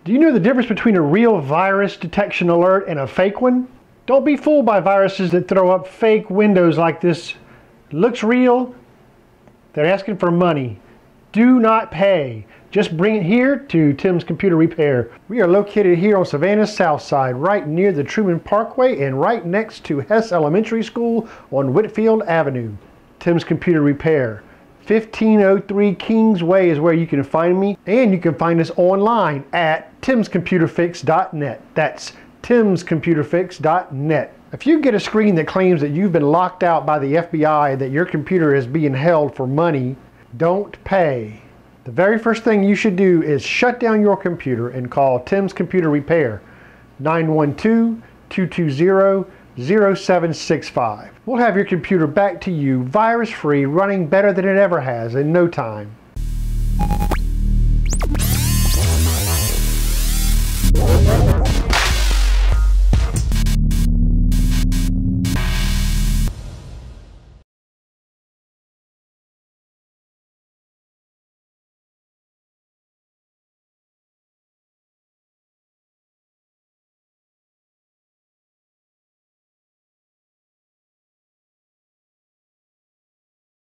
Do you know the difference between a real virus detection alert and a fake one? Don't be fooled by viruses that throw up fake windows like this. Looks real. They're asking for money. Do not pay. Just bring it here to Tim's Computer Repair. We are located here on Savannah's south side, right near the Truman Parkway and right next to Hess Elementary School on Whitfield Avenue. Tim's Computer Repair. 1503 Kings Way is where you can find me, and you can find us online at timscomputerfix.net. That's timscomputerfix.net. If you get a screen that claims that you've been locked out by the FBI, that your computer is being held for money, don't pay. The very first thing you should do is shut down your computer and call Tim's Computer Repair, 912-220-0765. We'll have your computer back to you virus-free, running better than it ever has in no time.